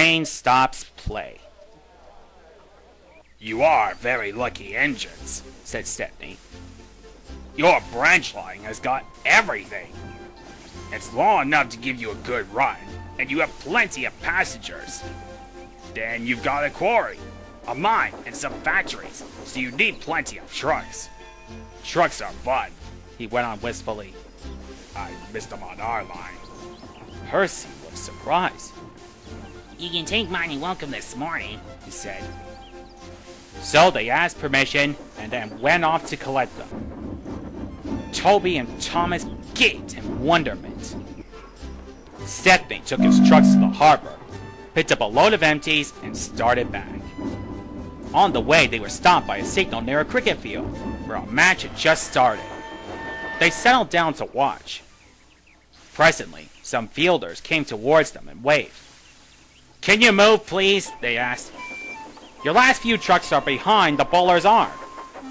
train stops play. "You are very lucky engines," said Stepeny. "Your branch line has got everything. It's long enough to give you a good run, and you have plenty of passengers. Then you've got a quarry, a mine, and some factories, so you need plenty of trucks. Trucks are fun," he went on wistfully. "I missed them on our line." Percy was surprised. "You can take mine and welcome this morning," he said. So they asked permission and then went off to collect them. Toby and Thomas gaped in wonderment. Stepeny took his trucks to the harbor, picked up a load of empties, and started back. On the way, they were stopped by a signal near a cricket field, where a match had just started. They settled down to watch. Presently, some fielders came towards them and waved. "Can you move, please?" they asked. "Your last few trucks are behind the bowler's arm."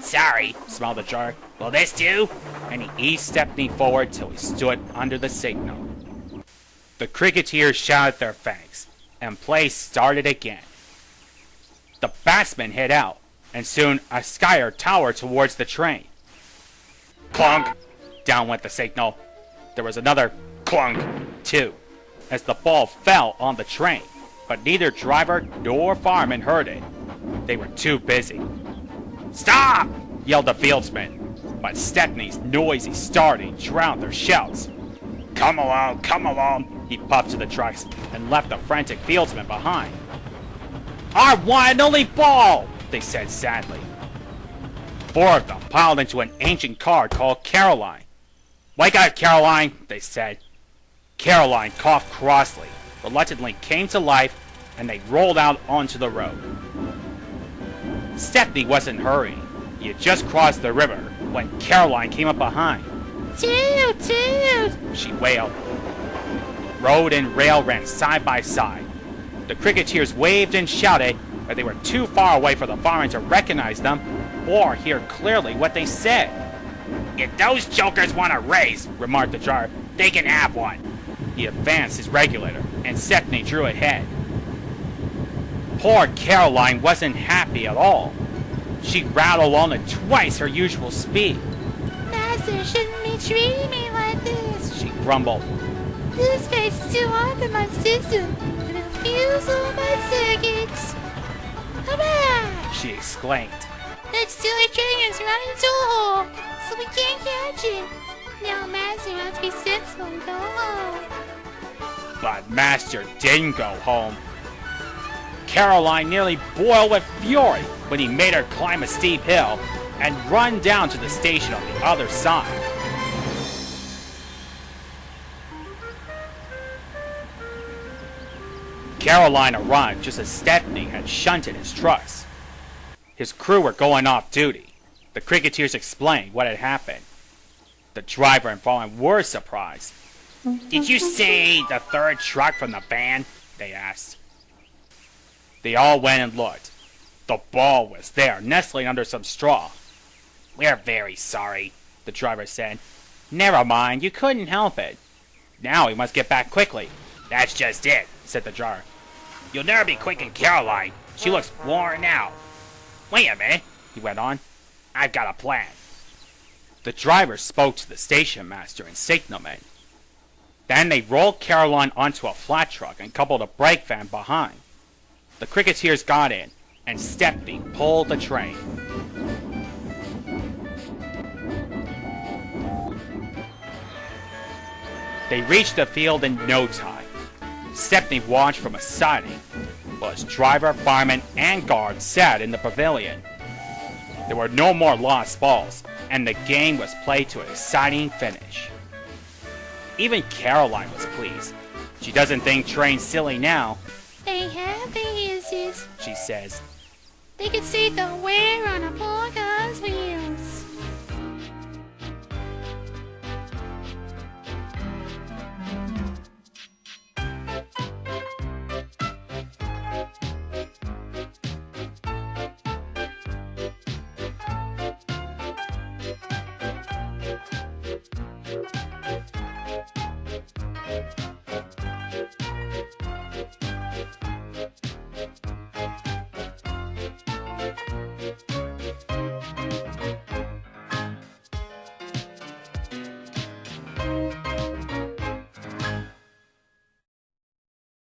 "Sorry," smiled the jar. "Will this do?" And he eased Stepeny forward till he stood under the signal. The cricketers shouted their thanks, and play started again. The batsman hit out, and soon a skyer towered towards the train. Clunk! Down went the signal. There was another clunk, too, as the ball fell on the train, but neither driver nor fireman heard it. They were too busy. "Stop!" yelled the fieldsman, but Stepne's noisy starting drowned their shouts. Come along, he puffed to the trucks and left the frantic fieldsmen behind. "Our one and only ball!" they said sadly. 4 of them piled into an ancient car called Caroline. "Wake up, Caroline," they said. Caroline coughed crossly, reluctantly came to life, and they rolled out onto the road. Stepeny wasn't hurrying. He had just crossed the river when Caroline came up behind. "Toot, toot!" she wailed. Road and rail ran side by side. The cricketers waved and shouted, but they were too far away for the firemen to recognize them or hear clearly what they said. "If those jokers want a raise," remarked the driver, "they can have one." He advanced his regulator, and Stepeny drew ahead. Poor Caroline wasn't happy at all. She rattled on at twice her usual speed. "Master shouldn't be treating me like this," she grumbled. "This space is too hard for my system, and it'll fuse all my circuits." "Hurrah!" she exclaimed. "That silly train is running into a hole, so we can't catch it. Now Master has to be sensible and go home." But Master didn't go home. Caroline nearly boiled with fury when he made her climb a steep hill and run down to the station on the other side. Caroline arrived just as Stepeny had shunted his trucks. His crew were going off duty. The cricketers explained what had happened. The driver and fireman were surprised. "Did you see the third truck from the band?" they asked. They all went and looked. The ball was there, nestling under some straw. "We're very sorry," the driver said. "Never mind, you couldn't help it. Now we must get back quickly." "That's just it," said the driver. "You'll never be quick in Caroline. She looks worn out. Wait a minute," he went on. "I've got a plan." The driver spoke to the station master and signalman. Then they rolled Caroline onto a flat truck and coupled a brake van behind. The cricketers got in, and Stepeny pulled the train. They reached the field in no time. Stepeny watched from a siding, while his driver, fireman, and guard sat in the pavilion. There were no more lost balls, and the game was played to an exciting finish. Even Caroline was pleased. She doesn't think trains silly now. "They have the uses," she says. "They can see the wear on a poor guy.